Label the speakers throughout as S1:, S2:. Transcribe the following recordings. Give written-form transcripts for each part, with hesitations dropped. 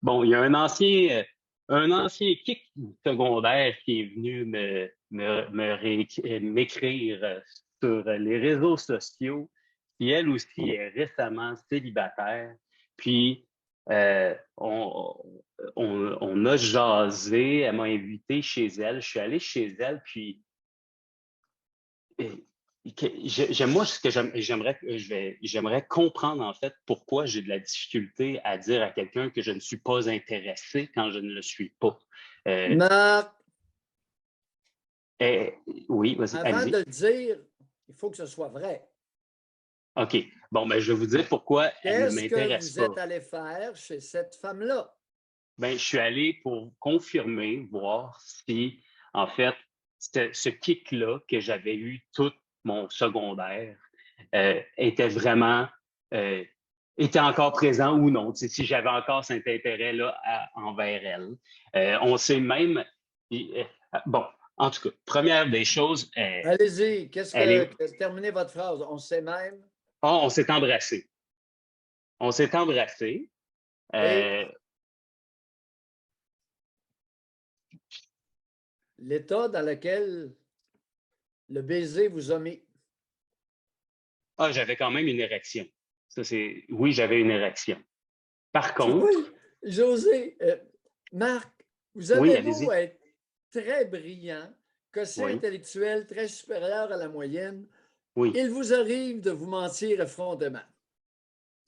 S1: bon, il y a un ancien kick secondaire qui est venu m'écrire sur les réseaux sociaux, qui elle aussi est récemment célibataire. Puis, on a jasé, elle m'a invité chez elle, je suis allé chez elle, puis moi, ce que j'aimerais comprendre, en fait, pourquoi j'ai de la difficulté à dire à quelqu'un que je ne suis pas intéressé quand je ne le suis pas. Euh,
S2: Marc,
S1: eh, oui, vas-y,
S2: avant
S1: allez-y.
S2: de le dire, il faut que ce soit vrai.
S1: OK. Bon, ben, je vais vous dire pourquoi elle ne
S2: Qu'est-ce que
S1: m'intéresse
S2: vous
S1: pas.
S2: êtes allé faire chez cette femme-là?
S1: Ben, je suis allé pour confirmer, voir si, en fait, ce kick-là que j'avais eu tout mon secondaire était vraiment, euh, était encore présent ou non, tu sais, si j'avais encore cet intérêt-là envers elle. On sait même, euh, bon, en tout cas, première des choses,
S2: Allez-y,
S1: elle est,
S2: terminez votre phrase. On sait même.
S1: on s'est embrassé. On s'est embrassé.
S2: Et
S1: Euh,
S2: l'état dans lequel le baiser vous a mis.
S1: j'avais quand même une érection. Oui, j'avais une érection. Par
S2: Tu vois,
S1: contre,
S2: José, Marc, vous
S1: oui,
S2: avez beau
S1: allez-y.
S2: être très brillant, quotient
S1: Oui,
S2: intellectuel très supérieur à la moyenne,
S1: oui.
S2: il vous arrive de vous mentir effrontément.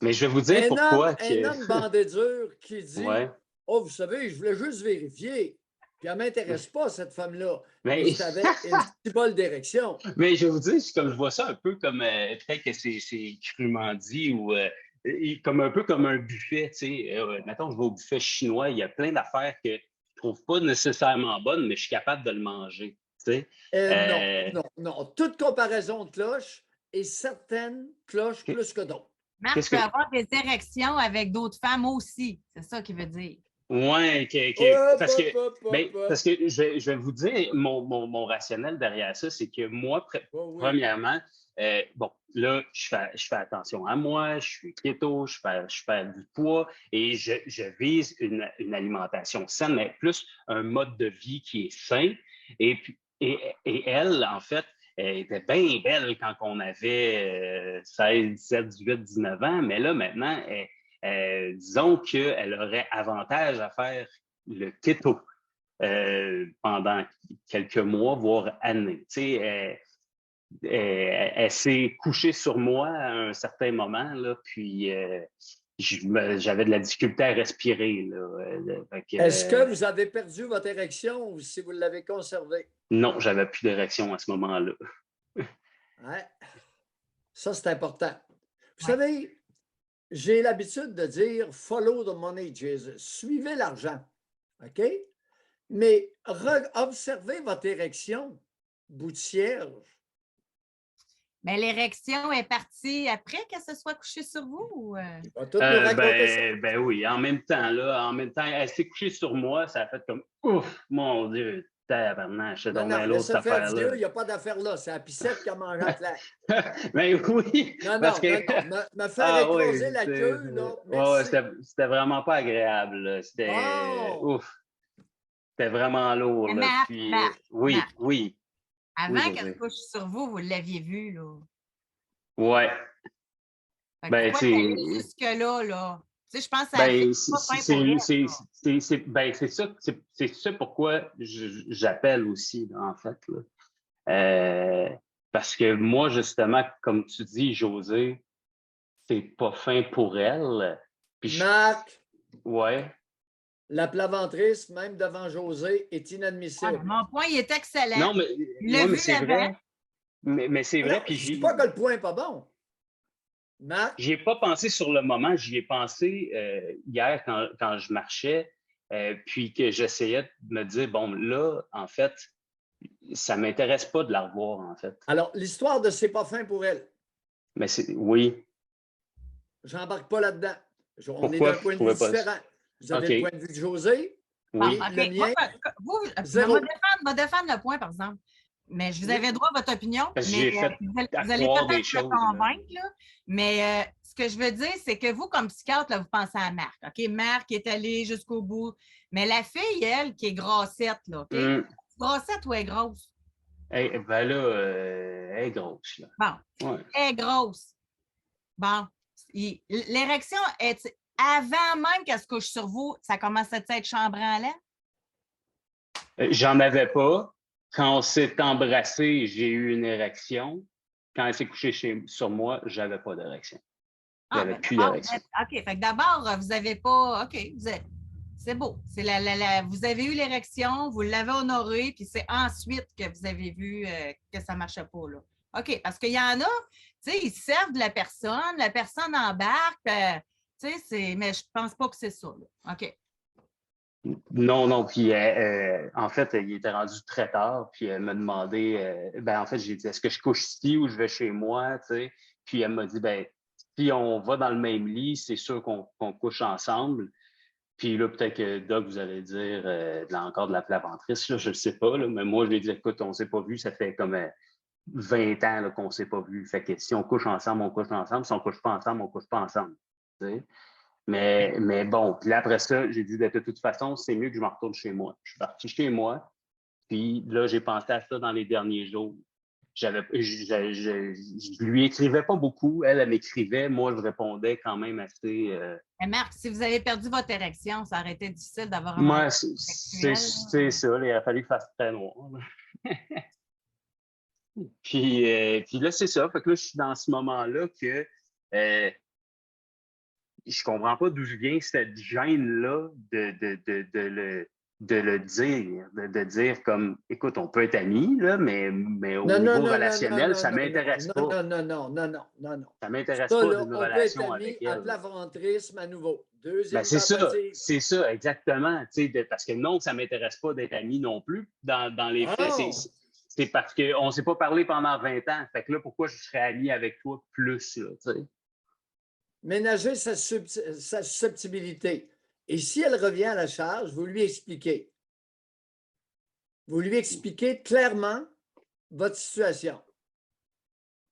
S1: Mais je vais vous dire pourquoi
S2: Un
S1: que.
S2: homme bandé dur qui dit
S1: Ouais.
S2: oh, vous savez, je voulais juste vérifier, puis elle ne m'intéresse pas, cette femme-là. Mais
S1: Mais,
S2: c'est avec une cibole d'érection.
S1: mais je vais vous dire, comme je vois ça un peu comme peut-être que c'est crûment dit ou comme un peu comme un buffet, tu sais. Mettons, je vais au buffet chinois, il y a plein d'affaires que je ne trouve pas nécessairement bonnes, mais je suis capable de le manger. Tu sais.
S2: Non,
S1: Euh,
S2: non, non. Toute comparaison de cloches et certaines cloches plus que d'autres.
S1: Qu'est-ce
S3: Marc peut
S1: que.
S3: avoir des érections avec d'autres femmes aussi. C'est ça qu'il veut dire.
S1: Ouais,
S2: Hop,
S1: parce que,
S2: hop, hop,
S1: ben,
S2: hop, hop.
S1: parce que je vais vous dire, mon rationnel derrière ça, c'est que moi,
S2: Oh, oui.
S1: premièrement, bon, là, je fais attention à moi, je suis keto, je perds du poids et je vise une alimentation saine, mais plus un mode de vie qui est sain. Et elle, en fait, elle était bien belle quand on avait 16, 17, 18, 19 ans, mais là, maintenant, disons qu'elle aurait avantage à faire le keto pendant quelques mois, voire années. Tu sais, elle s'est couchée sur moi à un certain moment, là, puis j'avais de la difficulté à respirer.
S2: Est-ce que vous avez perdu votre érection ou si vous l'avez conservée?
S1: Non, j'avais plus d'érection à ce moment-là.
S2: Ouais. Ça, c'est important. Vous
S3: Ouais.
S2: savez, j'ai l'habitude de dire follow the money, Jesus. Suivez l'argent. OK? Mais observez votre érection, bout de cierge.
S3: Mais l'érection est partie après qu'elle se soit couchée sur vous? Ou,
S2: Il va tout nous raconter ça.
S1: Ben oui, en même temps, elle s'est couchée sur moi, ça a fait comme ouf, mon Dieu, tabarnak, je
S2: Non,
S1: donc
S2: non,
S1: bien l'autre
S2: laissez faire
S1: affaire-là.
S2: Dieu, il n'y a pas d'affaire là. C'est la piscette qui a mangé la claque.
S1: Ben oui,
S2: Non,
S1: parce
S2: non,
S1: que.
S2: non, non. Me faire
S1: Ah oui,
S2: écraser la queue, là,
S1: ouais,
S2: merci.
S1: c'était vraiment pas agréable, là. C'était
S2: Bon,
S1: ouf, c'était vraiment lourd,
S3: mais
S1: là.
S3: Marc,
S1: Puis
S3: Marc,
S1: oui,
S3: Marc,
S1: oui, oui,
S3: avant qu'elle se
S1: José.
S3: couche sur vous, vous l'aviez vue, là.
S1: Ouais,
S3: Fait que
S1: ben
S3: pourquoi
S1: tu
S3: t'allais
S1: sais.
S3: jusque-là, là? Tu sais, je pense que ça a fait
S1: Ben,
S3: pas fin pour elle, là.
S1: ben, c'est ça pourquoi j'appelle aussi, là, en fait, là. Parce que moi, justement, comme tu dis, José, c'est pas fin pour elle. Puis,
S2: Marc,
S1: ouais.
S2: la plaventrice, même devant José, est
S3: Ouais, mais
S2: inadmissible.
S3: mon point, il est excellent.
S1: Non, mais,
S3: Il l'a
S1: ouais, mais
S3: vu
S1: c'est
S3: avant.
S1: vrai. Mais c'est
S2: Non,
S1: vrai, puis
S2: je ne dis pas que le point n'est pas bon. Marc,
S1: j'y ai pas pensé sur le moment, j'y ai pensé hier quand je marchais, puis que j'essayais de me dire, bon, là, en fait, ça m'intéresse pas de la revoir, en fait.
S2: alors, l'histoire de C'est pas fin pour elle,
S1: Mais oui.
S2: j'embarque pas là-dedans. On est
S1: Pourquoi
S2: d'un
S1: vous
S2: point de vue
S1: trouvez pas ça?
S2: différent. Vous avez
S1: OK.
S2: le point de vue de José
S3: Bon,
S1: Oui.
S2: et
S3: OK.
S2: le mien,
S3: Vous,
S2: zéro.
S3: me défendre le point, par exemple. Mais je vous avais droit à votre opinion,
S1: Parce que
S3: mais
S1: j'ai fait
S3: vous
S1: à
S3: allez
S1: croire des
S3: peut-être me
S1: choses, là.
S3: convaincre, là, mais ce que je veux dire, c'est que vous, comme psychiatre, là, vous pensez à Marc. OK, Marc est allé jusqu'au bout. Mais la fille, elle, qui est grossette, là, OK? Grossette ou elle est grosse?
S1: Ben là, elle est grosse, là.
S3: Bon.
S1: Ouais.
S3: Elle est grosse. Bon. L'érection, avant même qu'elle se couche sur vous, ça commence à être chambranlant?
S1: J'en avais pas. Quand on s'est embrassé, j'ai eu une érection. Quand elle s'est couchée sur moi, j'avais pas d'érection. J'avais plus d'érection.
S3: OK. Fait que d'abord, vous n'avez pas. OK. C'est beau. Vous avez eu l'érection, vous l'avez honorée, puis c'est ensuite que vous avez vu que ça ne marchait pas, là. OK. Parce qu'il y en a, tu sais, ils servent de la personne embarque, tu sais, mais je ne pense pas que c'est ça, là. OK.
S1: Non. Puis en fait, il était rendu très tard. Puis elle m'a demandé, en fait, j'ai dit, est-ce que je couche ici ou je vais chez moi, tu sais? Puis elle m'a dit, si on va dans le même lit, c'est sûr qu'on couche ensemble. Puis là, peut-être que Doc, vous allez dire encore de la plaventrice, là, je ne sais pas, là, mais moi, je lui ai dit, écoute, on ne s'est pas vu, ça fait comme 20 ans là, qu'on ne s'est pas vu. Fait que si on couche ensemble, on couche ensemble. Si on ne couche pas ensemble, on ne couche pas ensemble. Tu sais? Mais bon, puis là, après ça, j'ai dit, de toute façon, c'est mieux que je me retourne chez moi. Je suis parti chez moi, puis là, j'ai pensé à ça dans les derniers jours. Je lui écrivais pas beaucoup. Elle m'écrivait. Moi, je répondais quand même assez.
S3: Mais Marc, si vous avez perdu votre érection, ça aurait été difficile d'avoir un
S1: Moi,
S3: rapport
S1: c'est
S3: sexuel.
S1: ça. Il a fallu faire très noir. Puis là, c'est ça. Fait que là, je suis dans ce moment-là que je comprends pas d'où vient cette gêne-là de le dire, de dire comme, écoute, on peut être amis, là, mais au niveau relationnel, ça m'intéresse pas.
S2: Non.
S1: Ça m'intéresse
S2: Ça,
S1: pas
S2: là,
S1: d'une
S2: on peut être
S1: relation
S2: amis
S1: avec
S2: à
S1: elle.
S2: plaventrisme à nouveau. Deuxième
S1: C'est
S2: tentative.
S1: ça, exactement. Parce que non, ça m'intéresse pas d'être amis non plus. Dans les faits, c'est parce qu'on ne s'est pas parlé pendant 20 ans. Fait que là, pourquoi je serais ami avec toi plus, là, tu sais?
S2: Ménager sa susceptibilité. Et si elle revient à la charge, vous lui expliquez. Vous lui expliquez clairement votre situation.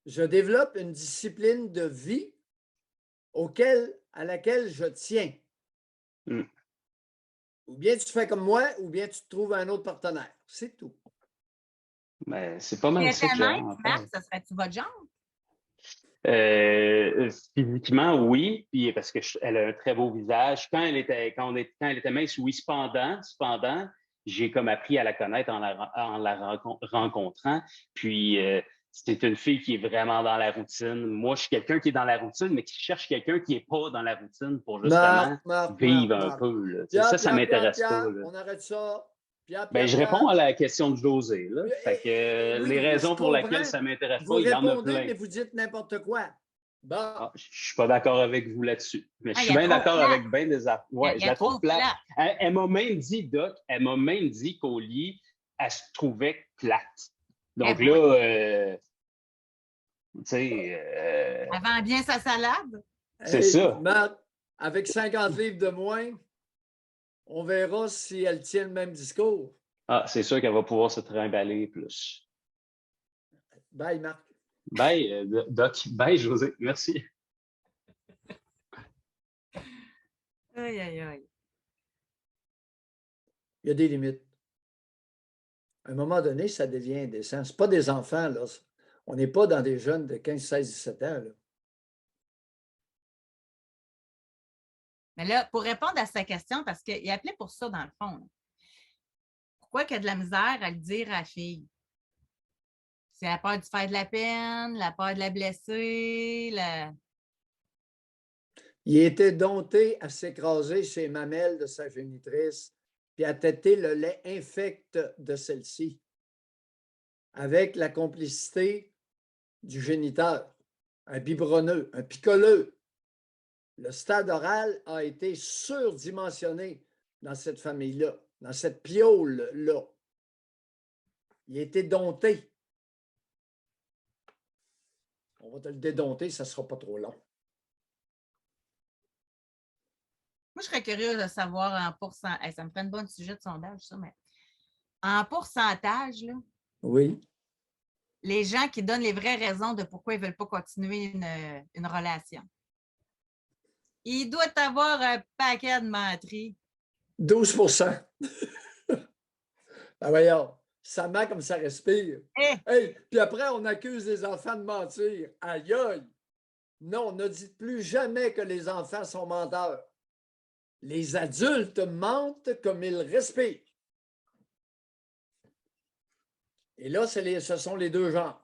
S2: Je développe une discipline de vie à laquelle je tiens. Ou bien tu fais comme moi, ou bien tu te trouves un autre partenaire. C'est tout.
S1: Mais c'est pas mal ça que j'ai en fait.
S3: Marc, ça serait-tu votre genre?
S1: Physiquement, oui, puis parce qu'elle a un très beau visage. Quand elle était mince, oui, cependant, j'ai comme appris à la connaître en la rencontrant. Puis c'est une fille qui est vraiment dans la routine. Moi, je suis quelqu'un qui est dans la routine, mais qui cherche quelqu'un qui n'est pas dans la routine pour justement vivre un peu. Là.
S2: Pierre,
S1: ça m'intéresse pas. Là.
S2: On arrête ça.
S1: Je réponds à la question de José. Là. Fait que,
S2: oui,
S1: les raisons pour lesquelles ça ne m'intéresse pas, il y en a plein.
S2: Mais vous dites n'importe quoi. Bon.
S1: Ah, je ne suis pas d'accord avec vous là-dessus. Mais je suis bien d'accord avec bien des affaires. Ouais, je la trouve plate. Elle m'a même dit, Doc, qu'au lit, elle se trouvait plate. Donc là, tu sais.
S3: Elle vend bien sa salade.
S1: C'est ça.
S2: Marc, avec 50 livres de moins, on verra si elle tient le même discours.
S1: Ah, c'est sûr qu'elle va pouvoir se trimballer plus.
S2: Bye, Marc.
S1: Bye, Doc. Bye, José. Merci.
S3: Aïe.
S2: Il y a des limites. À un moment donné, ça devient indécent. Ce pas des enfants, là. On n'est pas dans des jeunes de 15, 16, 17 ans, là.
S3: Mais là, pour répondre à sa question, parce qu'il appelait pour ça, dans le fond. Pourquoi il y a de la misère à le dire à la fille? C'est la peur de faire de la peine, la peur de la blesser,
S2: Il était dompté à s'écraser ses mamelles de sa génitrice, puis à têter le lait infect de celle-ci, avec la complicité du géniteur, un biberonneux, un picoleux. Le stade oral a été surdimensionné dans cette famille-là, dans cette piole-là. Il a été dompté. On va te le dédompter, ça ne sera pas trop long.
S3: Moi, je serais curieuse de savoir en pourcentage. Ça me ferait une bonne sujet de sondage, ça, mais en pourcentage, là,
S2: oui.
S3: Les gens qui donnent les vraies raisons de pourquoi ils ne veulent pas continuer une relation. Il doit avoir un paquet de menteries.
S2: 12 Ben voyons, ça ment comme ça respire.
S3: Eh,
S2: Hey, puis après, on accuse les enfants de mentir. Aïe, aïe! Non, ne dites plus jamais que les enfants sont menteurs. Les adultes mentent comme ils respirent. Et là, ce sont les deux genres.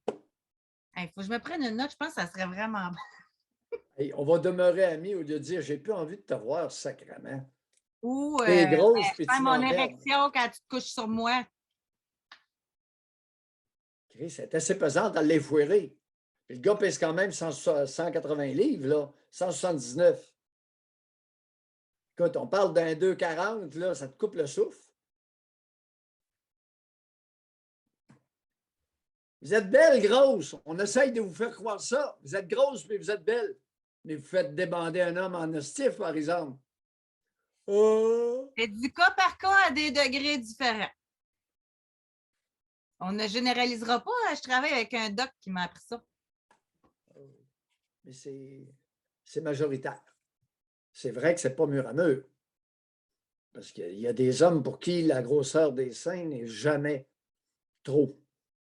S3: il faut que je me prenne une note. Je pense que ça serait vraiment bon.
S2: Hey, on va demeurer amis au lieu de dire j'ai plus envie de te voir sacrément.
S3: Ou
S2: T'es grosse, puis
S3: faire
S2: tu
S3: mon
S2: m'emmerdes.
S3: érection quand tu te couches sur moi.
S2: Chris, c'est assez pesant à l'effouérer. Puis le gars pèse quand même 180 livres, là, 179. Écoute, on parle d'un 2,40, là, ça te coupe le souffle. Vous êtes belle, grosse. On essaye de vous faire croire ça. Vous êtes grosse, mais vous êtes belle. Mais vous faites débander un homme en hostif, par exemple. Oh!
S3: C'est du cas par cas à des degrés différents. On ne généralisera pas. Je travaille avec un doc qui m'a appris ça.
S2: Mais c'est majoritaire. C'est vrai que c'est pas mur à mur. Parce qu'il y a des hommes pour qui la grosseur des seins n'est jamais trop.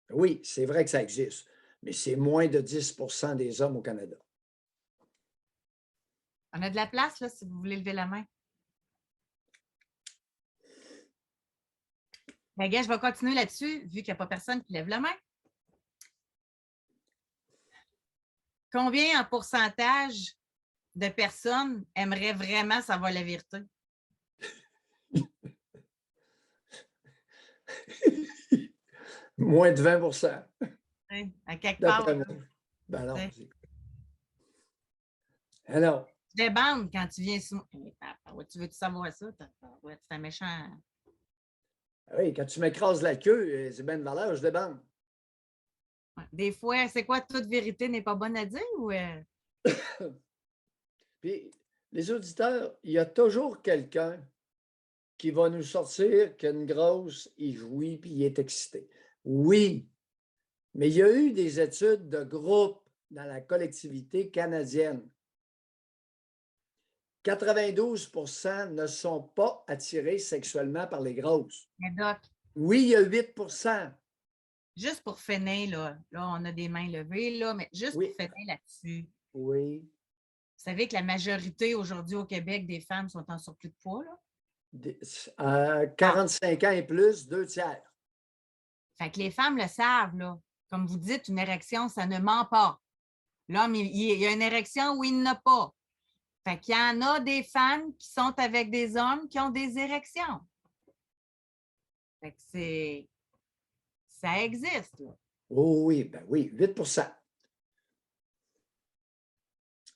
S2: Oui, c'est vrai que ça existe, mais c'est moins de 10 des hommes au Canada.
S3: On a de la place, là, si vous voulez lever la main. Ben, gars, je vais continuer là-dessus, vu qu'il n'y a pas personne qui lève la main. Combien en pourcentage de personnes aimeraient vraiment savoir la vérité?
S2: Moins de 20
S3: Hein, à quelque part.
S2: d'après moi. Ben non.
S3: Ouais.
S2: Alors,
S3: Je débande quand tu viens sur moi. Tu veux-tu savoir ça? Ouais, c'est un méchant.
S2: oui, quand tu m'écrases la queue, c'est bien de valeur, je débande.
S3: Ouais. Des fois, c'est quoi, toute vérité n'est pas bonne à dire ou.
S2: Puis, les auditeurs, il y a toujours quelqu'un qui va nous sortir qu'une grosse, il jouit puis il est excité. Oui, mais il y a eu des études de groupe dans la collectivité canadienne. 92 ne sont pas attirés sexuellement par les grosses.
S3: Mais Doc,
S2: Oui, il y a 8
S3: juste pour finir, là, on a des mains levées, là, mais juste
S2: Oui.
S3: pour finir là-dessus.
S2: Oui.
S3: Vous savez que la majorité aujourd'hui au Québec des femmes sont en surplus de poids, là?
S2: 45 ans et plus, 2/3.
S3: Fait que les femmes le savent, là. Comme vous dites, une érection, ça ne ment pas. L'homme, il y a une érection ou il n'a pas. Fait qu'il y en a des femmes qui sont avec des hommes qui ont des érections. Fait que ça existe, là.
S2: Oh oui, ben oui, 8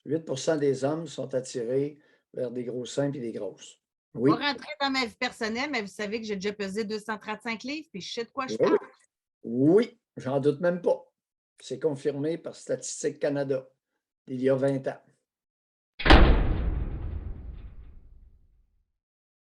S2: 8 des hommes sont attirés vers des gros seins et des grosses. Oui.
S3: Je vais rentrer dans ma vie personnelle, mais vous savez que j'ai déjà pesé 235 livres, puis je sais de quoi je
S2: Oui,
S3: parle.
S2: oui, j'en doute même pas. C'est confirmé par Statistique Canada il y a 20 ans.